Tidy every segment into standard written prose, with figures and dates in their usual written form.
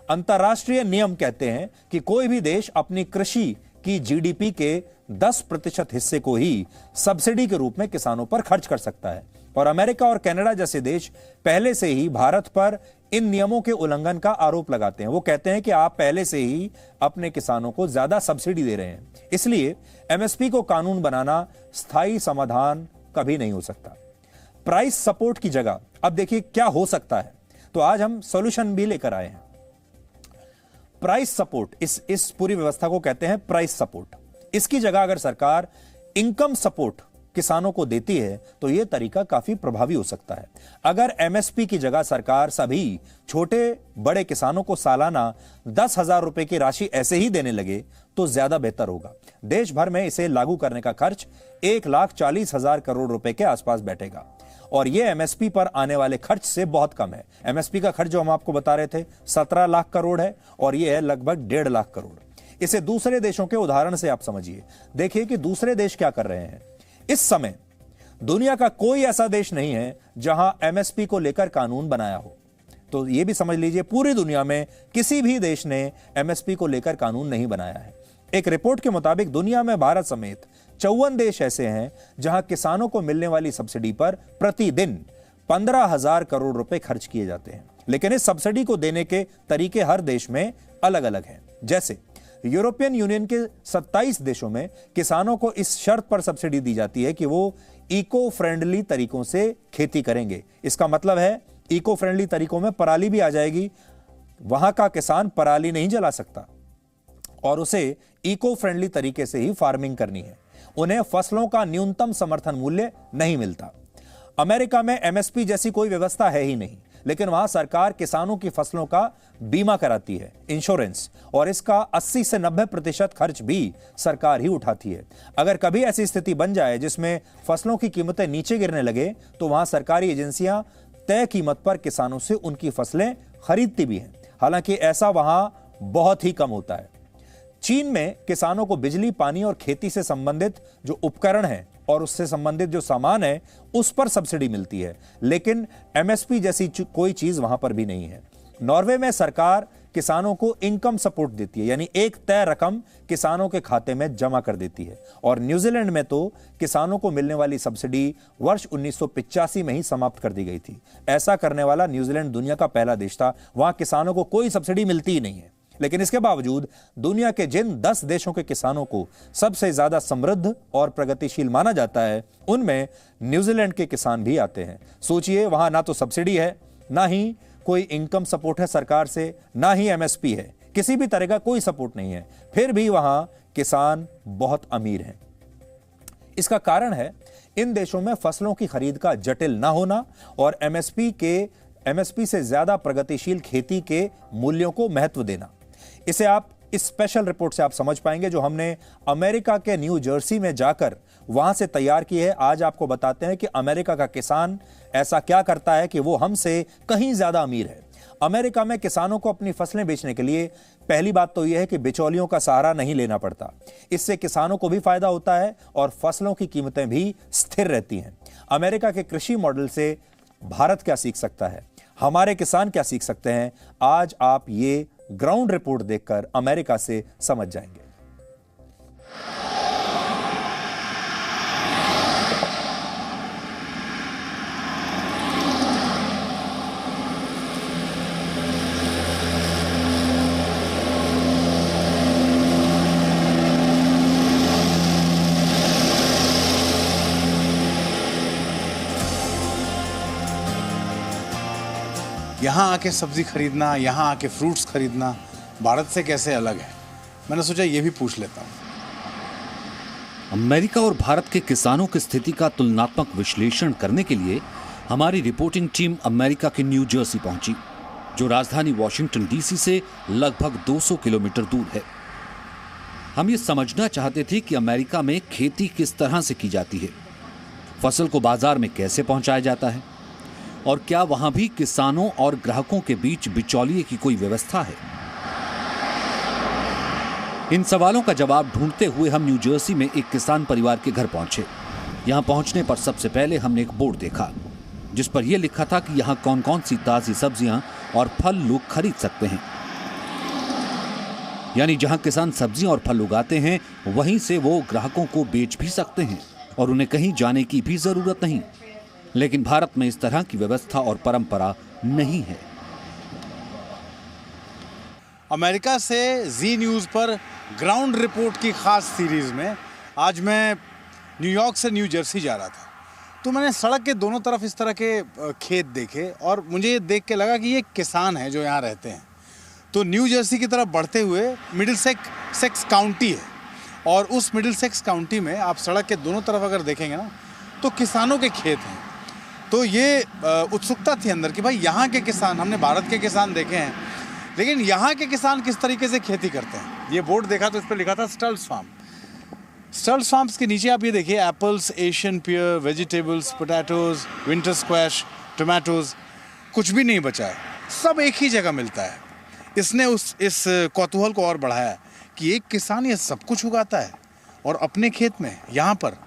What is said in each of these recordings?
अंतर्राष्ट्रीय नियम कहते हैं कि कोई भी देश अपनी कृषि की जीडीपी के 10% हिस्से को ही सब्सिडी के रूप में किसानों पर खर्च कर सकता है। और अमेरिका और कनाडा जैसे देश पहले से ही भारत पर इन नियमों के उल्लंघन का आरोप लगाते हैं। वो कहते हैं कि आप पहले से ही अपने किसानों को ज्यादा सब्सिडी दे रहे हैं, इसलिए एमएसपी को कानून बनाना स्थायी समाधान कभी नहीं हो सकता। प्राइस सपोर्ट की जगह अब देखिए क्या हो सकता है, तो आज हम सॉल्यूशन भी लेकर आए हैं। प्राइस सपोर्ट, इस पूरी व्यवस्था को कहते हैं प्राइस सपोर्ट। इसकी जगह अगर सरकार इनकम सपोर्ट किसानों को देती है तो यह तरीका काफी प्रभावी हो सकता है। अगर एमएसपी की जगह सरकार सभी छोटे बड़े किसानों को सालाना 10,000 रुपए की राशि ऐसे ही देने लगे तो ज्यादा बेहतर होगा। देश भर में इसे लागू करने का खर्च 1,40,000 करोड़ रुपए के आसपास बैठेगा और यह एमएसपी पर आने वाले खर्च से बहुत कम है। एमएसपी का खर्च जो हम आपको बता रहे थे 17 लाख करोड़ है और यह है लगभग 1.5 लाख करोड़। इसे दूसरे देशों के उदाहरण से आप समझिए। देखिए कि दूसरे देश क्या कर रहे हैं। इस समय दुनिया का कोई ऐसा देश नहीं है जहां एमएसपी को लेकर कानून बनाया हो। तो यह भी समझ लीजिए पूरी दुनिया में किसी भी देश ने एमएसपी को लेकर कानून नहीं बनाया है। एक रिपोर्ट के मुताबिक दुनिया में भारत समेत 54 देश ऐसे हैं जहां किसानों को मिलने वाली सब्सिडी पर प्रतिदिन 15,000 करोड़ रुपए खर्च किए जाते हैं। लेकिन इस सब्सिडी को देने के तरीके हर देश में अलग अलग हैं। जैसे यूरोपियन यूनियन के 27 देशों में किसानों को इस शर्त पर सब्सिडी दी जाती है कि वो इको फ्रेंडली तरीकों से खेती करेंगे। इसका मतलब है इको फ्रेंडली तरीकों में पराली भी आ जाएगी। वहां का किसान पराली नहीं जला सकता और उसे इको फ्रेंडली तरीके से ही फार्मिंग करनी है। उन्हें फसलों का न्यूनतम समर्थन मूल्य नहीं मिलता। अमेरिका में एमएसपी जैसी कोई व्यवस्था है ही नहीं, लेकिन वहां सरकार किसानों की फसलों का बीमा कराती है, इंश्योरेंस, और इसका 80 से 90% खर्च भी सरकार ही उठाती है। अगर कभी ऐसी स्थिति बन जाए जिसमें फसलों की कीमतें नीचे गिरने लगे तो वहां सरकारी एजेंसियां तय कीमत पर किसानों से उनकी फसलें खरीदती भी हैं। हालांकि ऐसा वहां बहुत ही कम होता है। चीन में किसानों को बिजली, पानी और खेती से संबंधित जो उपकरण हैं और उससे संबंधित जो सामान है उस पर सब्सिडी मिलती है, लेकिन एमएसपी जैसी कोई चीज वहां पर भी नहीं है। नॉर्वे में सरकार किसानों को इनकम सपोर्ट देती है, यानी एक तय रकम किसानों के खाते में जमा कर देती है। और न्यूजीलैंड में तो किसानों को मिलने वाली सब्सिडी वर्ष 1985 में ही समाप्त कर दी गई थी। ऐसा करने वाला न्यूजीलैंड दुनिया का पहला देश था। वहां किसानों को कोई सब्सिडी मिलती ही नहीं है। लेकिन इसके बावजूद दुनिया के जिन 10 देशों के किसानों को सबसे ज्यादा समृद्ध और प्रगतिशील माना जाता है उनमें न्यूजीलैंड के किसान भी आते हैं। सोचिए, वहां ना तो सब्सिडी है, ना ही कोई इनकम सपोर्ट है सरकार से, ना ही एमएसपी है, किसी भी तरह का कोई सपोर्ट नहीं है, फिर भी वहां किसान बहुत अमीर हैं। इसका कारण है इन देशों में फसलों की खरीद का जटिल ना होना और एमएसपी से ज्यादा प्रगतिशील खेती के मूल्यों को महत्व देना। इसे आप इस स्पेशल रिपोर्ट से आप समझ पाएंगे जो हमने अमेरिका के न्यू जर्सी में जाकर वहां से तैयार की है। आज आपको बताते हैं कि अमेरिका का किसान ऐसा क्या करता है कि वो हमसे कहीं ज्यादा अमीर है। अमेरिका में किसानों को अपनी फसलें बेचने के लिए पहली बात तो यह है कि बिचौलियों का सहारा नहीं लेना पड़ता। इससे किसानों को भी फायदा होता है और फसलों की कीमतें भी स्थिर रहती हैं। अमेरिका के कृषि मॉडल से भारत क्या सीख सकता है, हमारे किसान क्या सीख सकते हैं, आज आप ये ग्राउंड रिपोर्ट देखकर अमेरिका से समझ जाएंगे। यहाँ आके सब्जी खरीदना, यहाँ आके फ्रूट्स खरीदना भारत से कैसे अलग है, मैंने सोचा ये भी पूछ लेता हूँ। अमेरिका और भारत के किसानों की स्थिति का तुलनात्मक विश्लेषण करने के लिए हमारी रिपोर्टिंग टीम अमेरिका के न्यू जर्सी पहुंची, जो राजधानी वॉशिंगटन डीसी से लगभग 200 किलोमीटर दूर है। हम ये समझना चाहते थे कि अमेरिका में खेती किस तरह से की जाती है, फसल को बाजार में कैसे पहुंचाया जाता है और क्या वहां भी किसानों और ग्राहकों के बीच बिचौलिए की कोई व्यवस्था है। इन सवालों का जवाब ढूंढते हुए हम न्यू जर्सी में एक किसान परिवार के घर पहुंचे। यहां पहुंचने पर सबसे पहले हमने एक बोर्ड देखा जिस पर यह लिखा था कि यहां कौन कौन सी ताजी सब्जियां और फल लोग खरीद सकते हैं। यानी जहां किसान सब्जियां और फल उगाते हैं वहीं से वो ग्राहकों को बेच भी सकते हैं और उन्हें कहीं जाने की भी जरूरत नहीं। लेकिन भारत में इस तरह की व्यवस्था और परंपरा नहीं है। अमेरिका से जी न्यूज़ पर ग्राउंड रिपोर्ट की खास सीरीज में आज मैं न्यूयॉर्क से न्यू जर्सी जा रहा था, तो मैंने सड़क के दोनों तरफ इस तरह के खेत देखे और मुझे ये देख के लगा कि ये किसान हैं जो यहाँ रहते हैं। तो न्यू जर्सी की तरफ बढ़ते हुए मिडिलसेक्स काउंटी है और उस मिडिलसेक्स काउंटी में आप सड़क के दोनों तरफ अगर देखेंगे ना तो किसानों के खेत हैं। तो ये उत्सुकता थी अंदर कि भाई यहाँ के किसान, हमने भारत के किसान देखे हैं लेकिन यहाँ के किसान किस तरीके से खेती करते हैं। ये बोर्ड देखा तो इस पर लिखा था स्टल्स फार्म। स्टल्स फार्म्स के नीचे आप ये देखिए apples, Asian pear, vegetables, potatoes, winter squash, tomatoes, कुछ भी नहीं बचा है, सब एक ही जगह मिलता है। इसने इस कौतूहल को और बढ़ाया कि एक किसान ये सब कुछ उगाता है और अपने खेत में यहाँ पर।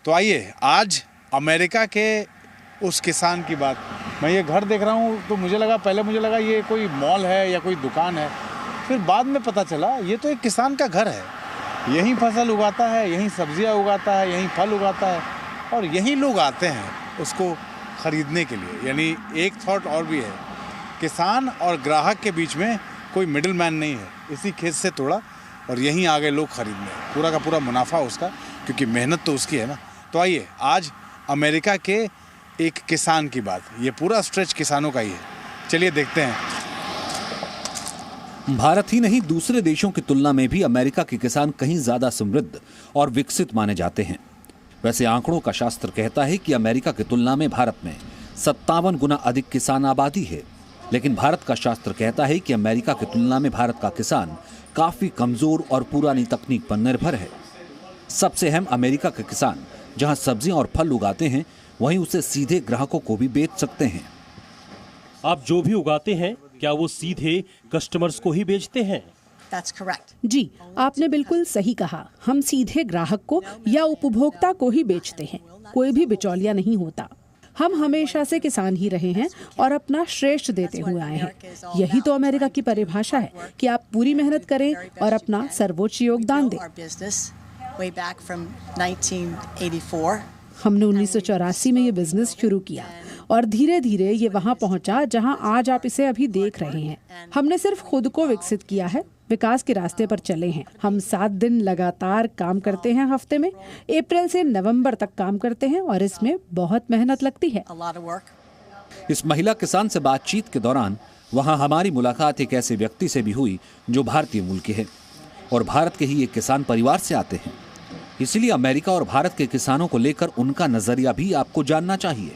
तो आइए आज अमेरिका के उस किसान की बात। मैं ये घर देख रहा हूँ तो पहले मुझे लगा ये कोई मॉल है या कोई दुकान है, फिर बाद में पता चला ये तो एक किसान का घर है। यहीं फसल उगाता है, यहीं सब्जियाँ उगाता है, यहीं फल उगाता है और यहीं लोग आते हैं उसको ख़रीदने के लिए। यानी एक थॉट और भी है, किसान और ग्राहक के बीच में कोई मिडिल मैन नहीं है। इसी खेत से तोड़ा और यहीं आ गए लोग खरीदने, पूरा का पूरा मुनाफा उसका, क्योंकि मेहनत तो उसकी है ना। तो आइए आज अमेरिका के एक किसान की बात, ये पूरा स्ट्रेच किसानों का ही है। चलिए देखते हैं। भारत ही नहीं दूसरे देशों की तुलना में भी अमेरिका के किसान कहीं ज्यादा समृद्ध और विकसित माने जाते हैं। वैसे आंकड़ों का शास्त्र कहता है कि अमेरिका की तुलना में भारत में 57 गुना अधिक किसान आबादी है, लेकिन भारत का शास्त्र कहता है कि अमेरिका की तुलना में भारत का किसान काफी कमजोर और पुरानी तकनीक पर निर्भर है। सबसे अहम, अमेरिका के किसान जहां सब्जियां और फल उगाते हैं वहीं उसे सीधे ग्राहकों को भी बेच सकते हैं। आप जो भी उगाते हैं क्या वो सीधे कस्टमर्स को ही बेचते हैं? That's correct. जी, आपने बिल्कुल सही कहा। हम सीधे ग्राहक को या उपभोक्ता को ही बेचते हैं, कोई भी बिचौलिया नहीं होता। हम हमेशा से किसान ही रहे हैं और अपना श्रेष्ठ देते हुए आए हैं। यही तो अमेरिका की परिभाषा है कि आप पूरी मेहनत करें और अपना सर्वोच्च योगदान दें। Our business way back from 1984. हमने 1984 में ये बिजनेस शुरू किया और धीरे धीरे ये वहाँ पहुँचा जहाँ आज आप इसे अभी देख रहे हैं। हमने सिर्फ खुद को विकसित किया है, विकास के रास्ते पर चले हैं। हम 7 दिन लगातार काम करते हैं हफ्ते में, अप्रैल से नवंबर तक काम करते हैं और इसमें बहुत मेहनत लगती है। A lot of work. इस महिला किसान से बातचीत के दौरान वहां हमारी मुलाकात एक ऐसे व्यक्ति से भी हुई जो भारतीय मूल के हैं और भारत के ही एक किसान परिवार से आते हैं। इसलिए अमेरिका और भारत के किसानों को लेकर उनका नजरिया भी आपको जानना चाहिए।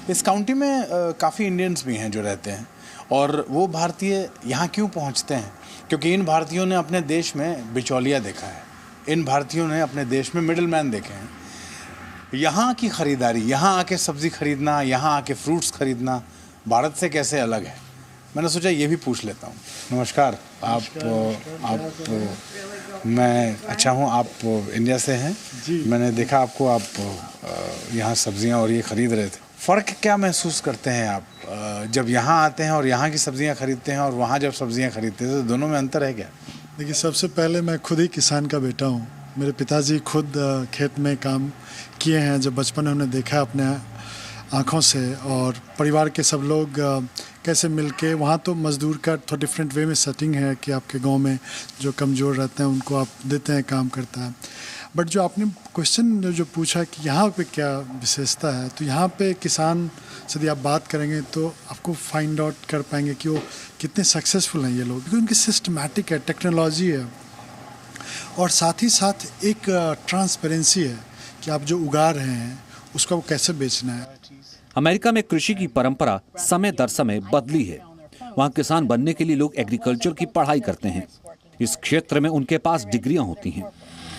इस काउंटी में काफ़ी इंडियंस भी हैं जो रहते हैं और वो भारतीय यहाँ क्यों पहुँचते हैं? क्योंकि इन भारतीयों ने अपने देश में बिचौलिया देखा है, इन भारतीयों ने अपने देश में मिडिल मैन देखे हैं। यहाँ की ख़रीदारी, यहाँ आके सब्ज़ी खरीदना, यहाँ आके फ्रूट्स खरीदना भारत से कैसे अलग है? मैंने सोचा ये भी पूछ लेता हूँ। नमस्कार, आप मैं अच्छा हूँ, आप इंडिया से हैं जी। मैंने देखा आपको, आप यहाँ सब्जियाँ और ये ख़रीद रहे थे। फ़र्क क्या महसूस करते हैं आप जब यहाँ आते हैं और यहाँ की सब्जियाँ खरीदते हैं और वहाँ जब सब्जियाँ खरीदते हैं, तो दोनों में अंतर है क्या? देखिए, सबसे पहले मैं खुद ही किसान का बेटा हूँ। मेरे पिताजी खुद खेत में काम किए हैं, जब बचपन में हमने देखा अपने आँखों से। और परिवार के सब लोग कैसे मिलके, वहाँ तो मज़दूर का थोड़ा डिफरेंट वे में सेटिंग है कि आपके गांव में जो कमज़ोर रहते हैं उनको आप देते हैं, काम करता है। बट जो आपने क्वेश्चन जो पूछा कि यहाँ पे क्या विशेषता है, तो यहाँ पे किसान से यदि आप बात करेंगे तो आपको फाइंड आउट कर पाएंगे कि वो कितने सक्सेसफुल हैं ये लोग, क्योंकि उनकी सिस्टमैटिक है, टेक्नोलॉजी है और साथ ही साथ एक ट्रांसपेरेंसी है कि आप जो उगा रहे हैं उसको कैसे बेचना है। अमेरिका में कृषि की परंपरा समय दर समय बदली है। वहाँ किसान बनने के लिए लोग एग्रीकल्चर की पढ़ाई करते हैं। इस क्षेत्र में उनके पास डिग्रियां होती हैं।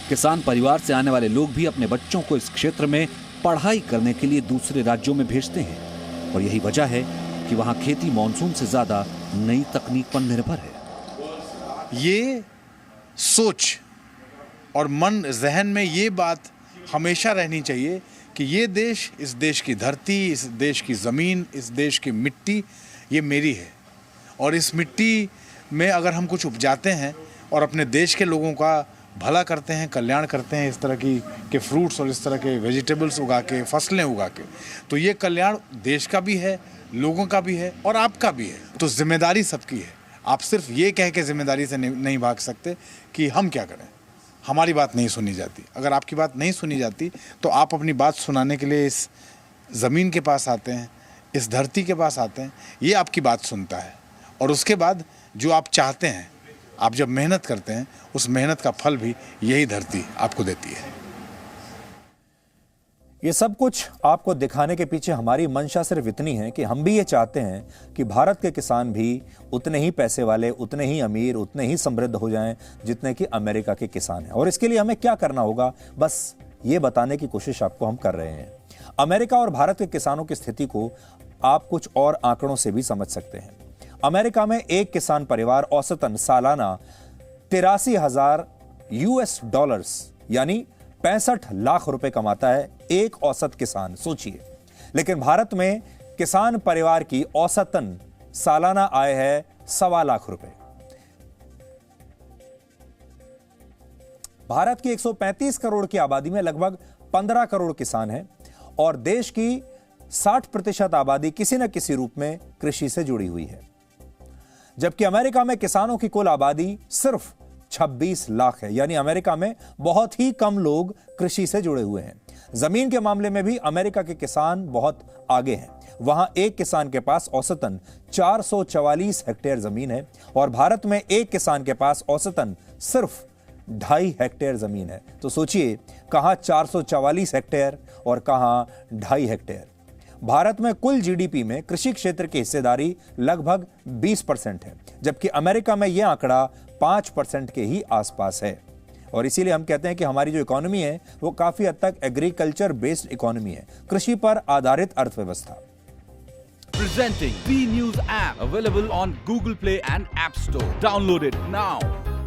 किसान परिवार से आने वाले लोग भी अपने बच्चों को इस क्षेत्र में पढ़ाई करने के लिए दूसरे राज्यों में भेजते हैं और यही वजह है कि वहाँ खेती मानसून से ज्यादा नई तकनीक पर निर्भर है। ये सोच और मन जहन में ये बात हमेशा रहनी चाहिए कि ये देश, इस देश की धरती, इस देश की ज़मीन, इस देश की मिट्टी ये मेरी है और इस मिट्टी में अगर हम कुछ उपजाते हैं और अपने देश के लोगों का भला करते हैं, कल्याण करते हैं, इस तरह के फ्रूट्स और इस तरह के वेजिटेबल्स उगा के, फसलें उगा के, तो ये कल्याण देश का भी है, लोगों का भी है और आपका भी है। तो जिम्मेदारी सबकी है। आप सिर्फ ये कह के जिम्मेदारी से नहीं भाग सकते कि हम क्या करें, हमारी बात नहीं सुनी जाती। अगर आपकी बात नहीं सुनी जाती तो आप अपनी बात सुनाने के लिए इस ज़मीन के पास आते हैं, इस धरती के पास आते हैं, ये आपकी बात सुनता है और उसके बाद जो आप चाहते हैं, आप जब मेहनत करते हैं, उस मेहनत का फल भी यही धरती आपको देती है। ये सब कुछ आपको दिखाने के पीछे हमारी मंशा सिर्फ इतनी है कि हम भी ये चाहते हैं कि भारत के किसान भी उतने ही पैसे वाले, उतने ही अमीर, उतने ही समृद्ध हो जाएं जितने कि अमेरिका के किसान हैं। और इसके लिए हमें क्या करना होगा, बस ये बताने की कोशिश आपको हम कर रहे हैं। अमेरिका और भारत के किसानों की स्थिति को आप कुछ और आंकड़ों से भी समझ सकते हैं। अमेरिका में एक किसान परिवार औसतन सालाना 83,000 US डॉलर्स यानी 65 लाख रुपए कमाता है, एक औसत किसान, सोचिए। लेकिन भारत में किसान परिवार की औसतन सालाना आय है 1.25 लाख रुपए। भारत की 135 करोड़ की आबादी में लगभग 15 करोड़ किसान हैं और देश की 60% आबादी किसी न किसी रूप में कृषि से जुड़ी हुई है। जबकि अमेरिका में किसानों की कुल आबादी सिर्फ 26 लाख है, यानी अमेरिका में बहुत ही कम लोग कृषि से जुड़े हुए हैं। जमीन के मामले में भी अमेरिका के किसान बहुत आगे हैं। वहां एक किसान के पास औसतन 444 हेक्टेयर जमीन है और भारत में एक किसान के पास औसतन सिर्फ 2.5 हेक्टेयर जमीन है। तो सोचिए, कहां 444 हेक्टेयर और कहां 2.5 हेक्टेयर। भारत में कुल जीडीपी में कृषि क्षेत्र की हिस्सेदारी लगभग 20% है, जबकि अमेरिका में यह आंकड़ा 5% के ही आसपास है। और इसीलिए हम कहते हैं कि हमारी जो इकोनॉमी है वो काफी हद तक एग्रीकल्चर बेस्ड इकोनॉमी है, कृषि पर आधारित अर्थव्यवस्था। Presenting B News app available on Google Play and App Store. Download it now.